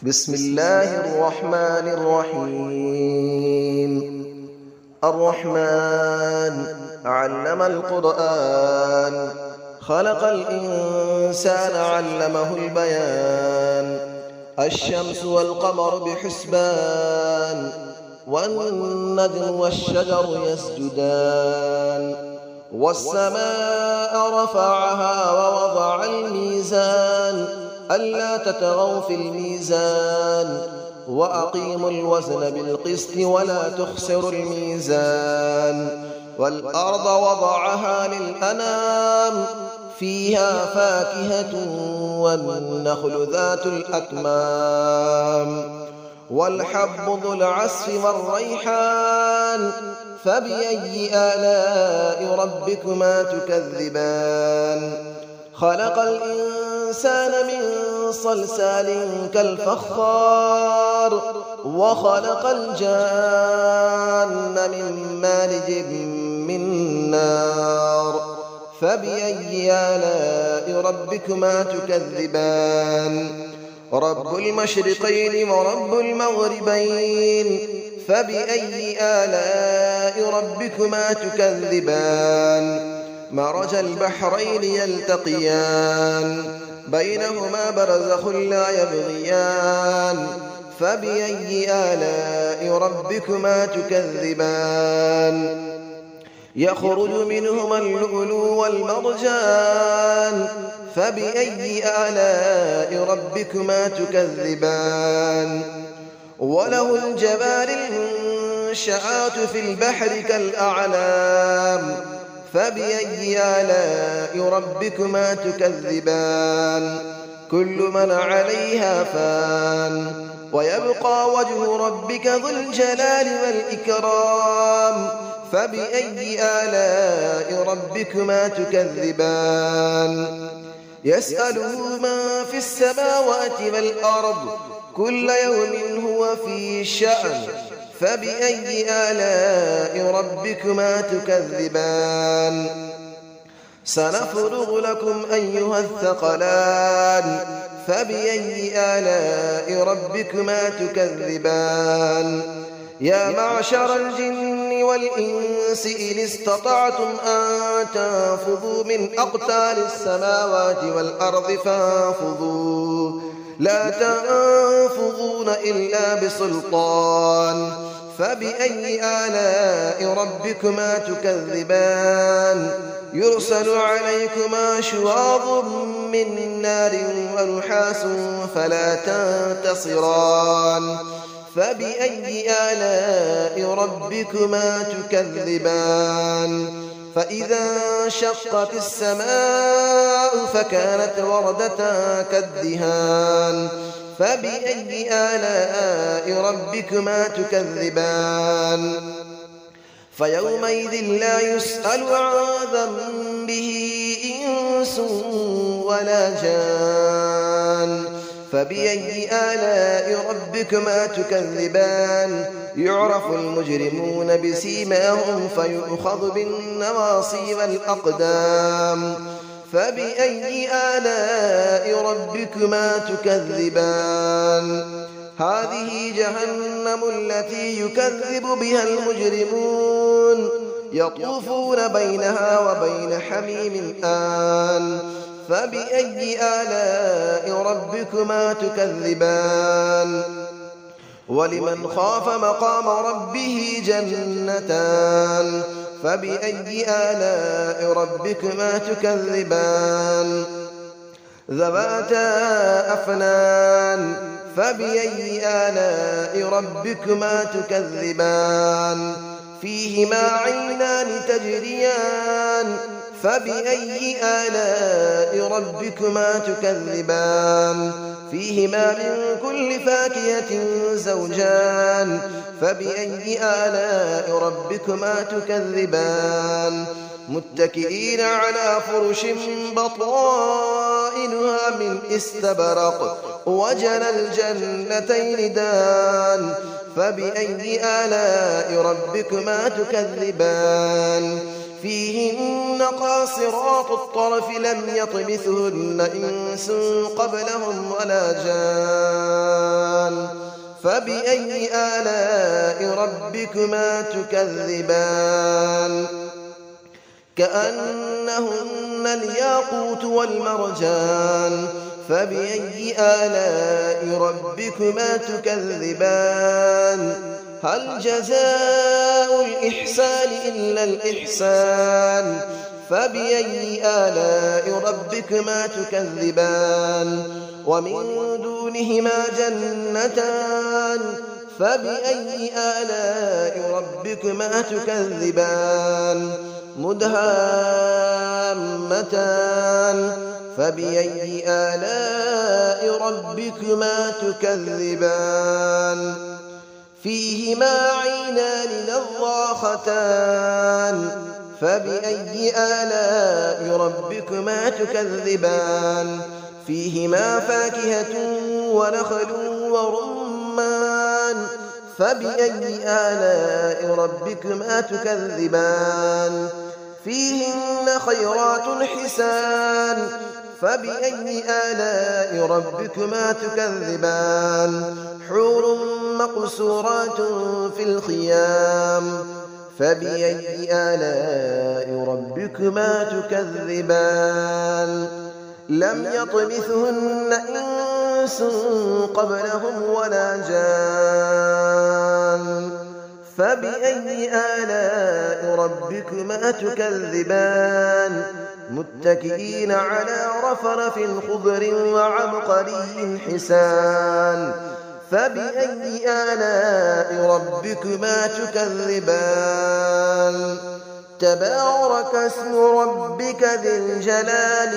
بسم الله الرحمن الرحيم. الرحمن علم القرآن، خلق الإنسان علمه البيان. الشمس والقمر بحسبان، والنجم والشجر يسجدان. والسماء رفعها ووضع الميزان، ألا تطغوا في الميزان، وأقيموا الوزن بالقسط ولا تخسروا الميزان. والأرض وضعها للأنام، فيها فاكهة والنخل ذات الأكمام، والحب ذو العصف والريحان. فبأي آلاء ربكما تكذبان؟ خلق الإنسان من صلصال كالفخار، وخلق الجان من مارج من نار. فبأي آلاء ربكما تكذبان؟ رب المشرقين ورب المغربين. فبأي آلاء ربكما تكذبان؟ مرج البحرين يلتقيان، بينهما برزخ لا يبغيان. فبأي آلاء ربكما تكذبان؟ يخرج منهما اللؤلؤ والمرجان. فبأي آلاء ربكما تكذبان؟ وله الجبال المنشآت في البحر كالأعلام. فبأي آلاء ربكما تكذبان؟ كل من عليها فان، ويبقى وجه ربك ذو الجلال والإكرام. فبأي آلاء ربكما تكذبان؟ يسأله من في السماوات والأرض، كل يوم هو في شأن. فبأي آلاء ربكما تكذبان؟ سنفرغ لكم أيها الثقلان. فبأي آلاء ربكما تكذبان؟ يا معشر الجن والإنس إن استطعتم أن تنفذوا من أقطار السماوات والأرض فانفذوا، لا تنفذون إلا بسلطان. فبأي آلاء ربكما تكذبان؟ يرسل عليكما شواظ من نار ونحاس فلا تنتصران. فبأي آلاء ربكما تكذبان؟ فإذا انشقت السماء فكانت وردة كالدهان. فبأي آلاء ربكما تكذبان؟ فيومئذ لا يسأل عن ذنبه إنس ولا جان. فبأي آلاء ربكما تكذبان؟ يعرف المجرمون بسيماهم فيؤخذ بالنواصي والأقدام. فبأي آلاء ربكما تكذبان؟ هذه جهنم التي يكذب بها المجرمون، يطوفون بينها وبين حميم آن. فبأي آلاء ربكما تكذبان؟ ولمن خاف مقام ربه جنتان. فبأي آلاء ربكما تكذبان؟ ذواتا أفنان. فبأي آلاء ربكما تكذبان؟ فيهما عينان تجريان. فبأي آلاء ربكما تكذبان؟ فيهما من كل فاكهة زوجان. فبأي آلاء ربكما تكذبان؟ متكئين على فرش بطائنها من استبرق، وجنى الجنتين دان. فبأي آلاء ربكما تكذبان؟ فيهن قاصرات الطرف لم يطمثهن إنس قبلهم ولا جان. فبأي آلاء ربكما تكذبان كأنهن الياقوت والمرجان فبأي آلاء ربكما تكذبان هل جزاء الإحسان إلا الإحسان فبأي آلاء ربكما تكذبان ومن دونهما جنتان فبأي آلاء ربكما تكذبان مدهامتان فبأي آلاء ربكما تكذبان فيهما عينان نضاختان فبأي آلاء ربكما تكذبان فيهما فاكهة ونخل ورمان فبأي آلاء ربكما تكذبان فيهن خيرات حسان فبأي آلاء ربكما تكذبان حور مقصورات في الخيام فبأي آلاء ربكما تكذبان لم يطمثهن إنس قبلهم ولا جان فبأي آلاء ربكما تكذبان متكئين على رفرف خضر وعبقري حسان فبأي آلاء ربكما تكذبان تبارك اسم ربك ذي الجلال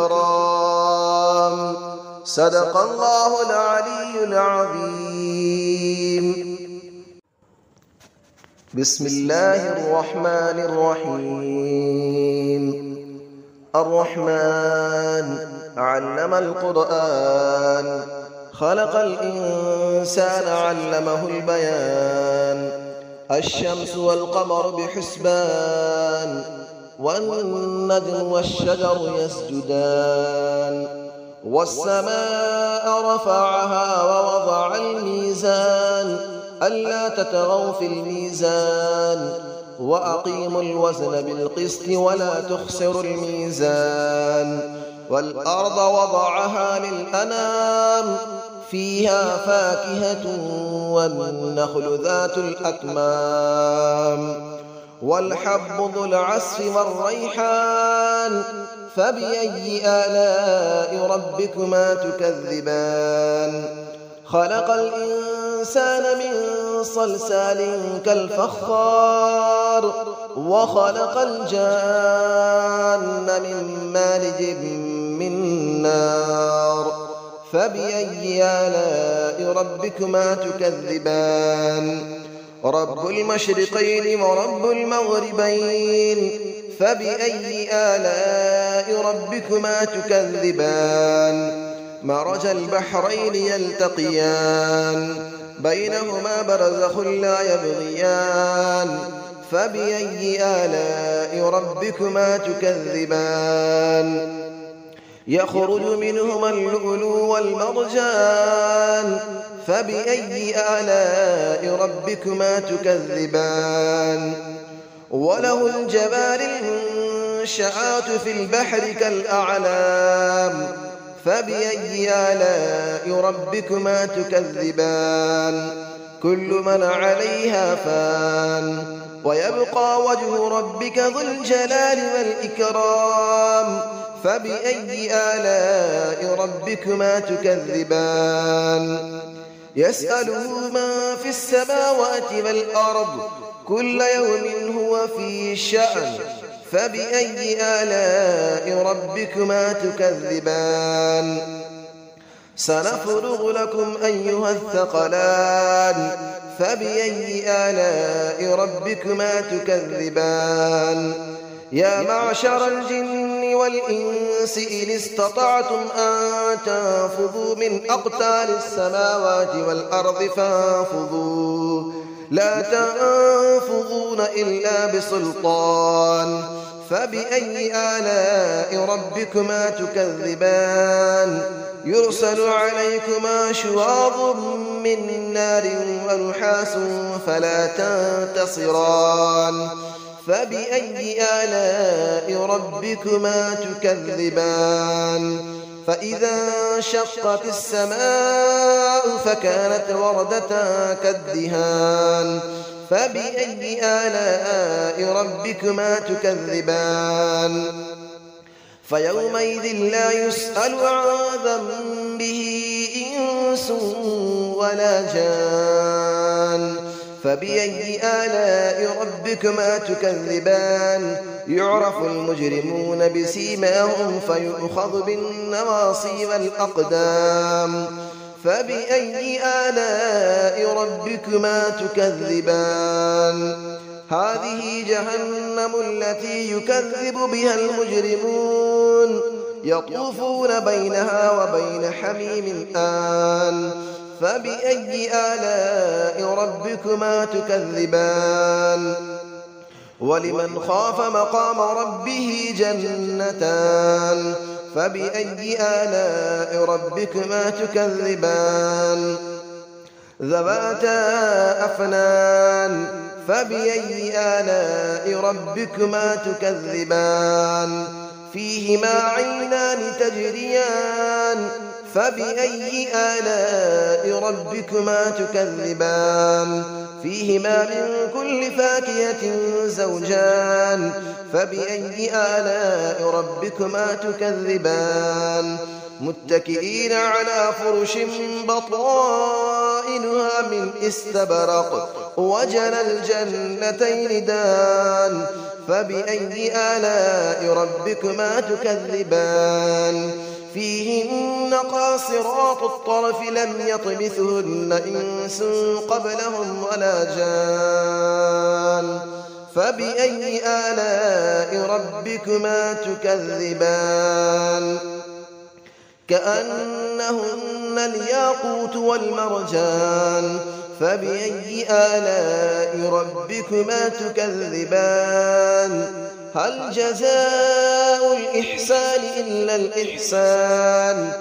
والإكرام صدق الله العلي العظيم بسم الله الرحمن الرحيم الرحمن علم القرآن خلق الإنسان علمه البيان الشمس والقمر بحسبان والنجم والشجر يسجدان والسماء رفعها ووضع الميزان ألا تطغوا في الميزان وأقيموا الوزن بالقسط ولا تخسروا الميزان والأرض وضعها للأنام فيها فاكهة والنخل ذات الأكمام والحب ذو العصف والريحان فبأي آلاء ربكما تكذبان خلق الإنسان من صلصال كالفخار وخلق الجان من مارج من نار فبأي آلاء ربكما تكذبان رب المشرقين ورب المغربين فبأي آلاء ربكما تكذبان مرج البحرين يلتقيان بينهما برزخ لا يبغيان فبأي آلاء ربكما تكذبان يخرج منهما اللؤلؤ والمرجان فبأي آلاء ربكما تكذبان وله الجبال المنشآت في البحر كالأعلام فبأي آلاء ربكما تكذبان كل من عليها فان ويبقى وجه ربك ذو الجلال والإكرام فبأي آلاء ربكما تكذبان يسأله من في السماوات والأرض كل يوم هو في شأن فبأي آلاء ربكما تكذبان سنفرغ لكم أيها الثقلان فبأي آلاء ربكما تكذبان يا معشر الجن والإنس إن استطعتم أن تنفذوا من أقطار السماوات والأرض فانفذوا لا تنفذون إلا بسلطان فبأي آلاء ربكما تكذبان يرسل عليكما شواظ من نار ونحاس فلا تنتصران فبأي آلاء ربكما تكذبان فإذا انشقت السماء فكانت وردة كالدهان فبأي آلاء ربكما تكذبان فيومئذ لا يسأل عن ذنبه إنس ولا جان فبأي آلاء ربكما تكذبان يعرف المجرمون بسيماهم فيؤخذ بالنواصي والأقدام فبأي آلاء ربكما تكذبان هذه جهنم التي يكذب بها المجرمون يطوفون بينها وبين حميم آن فبأي آلاء ربكما تكذبان ولمن خاف مقام ربه جنتان فبأي آلاء ربكما تكذبان ذواتا أفنان فبأي آلاء ربكما تكذبان فيهما عينان تجريان فبأي آلاء ربكما تكذبان فيهما من كل فاكهة زوجان فبأي آلاء ربكما تكذبان متكئين على فرش بطائنها من استبرق وجنى الجنتين دان فبأي آلاء ربكما تكذبان فيهن قاصرات الطرف لم يطمثهن إنس قبلهم ولا جان فبأي آلاء ربكما تكذبان كأنهن الياقوت والمرجان فبأي آلاء ربكما تكذبان هل جزاء الإحسان إلا الإحسان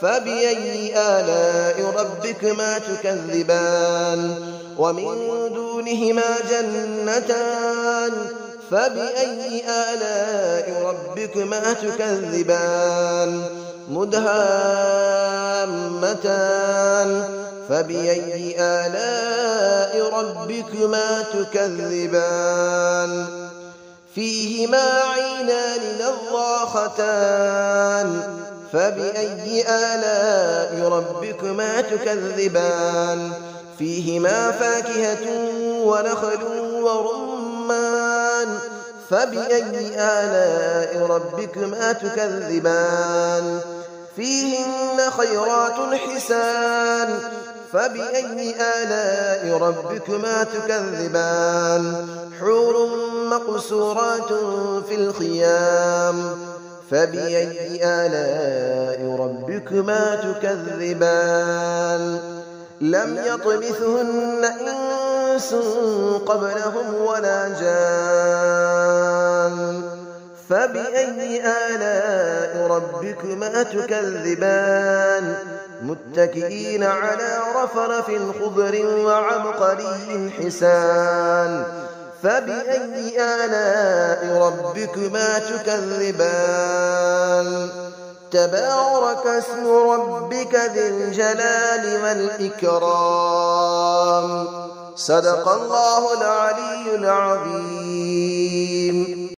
فبأي آلاء ربكما تكذبان ومن دونهما جنتان فبأي آلاء ربكما تكذبان مدهامتان فبأي آلاء ربكما تكذبان فيهما عينان نضاختان فبأي آلاء ربكما تكذبان فيهما فاكهة ونخل ورمان فبأي آلاء ربكما تكذبان فيهن خيرات حسان فبأي آلاء ربكما تكذبان حور مقصورات في الخيام فبأي آلاء ربكما تكذبان لم يطمثهن إنس قبلهم ولا جان فبأي آلاء ربكما تكذبان متكئين على رفرف خضر وعبقري حسان فبأي آلاء ربكما تكذبان تبارك اسم ربك ذي الجلال والإكرام صدق الله العلي العظيم.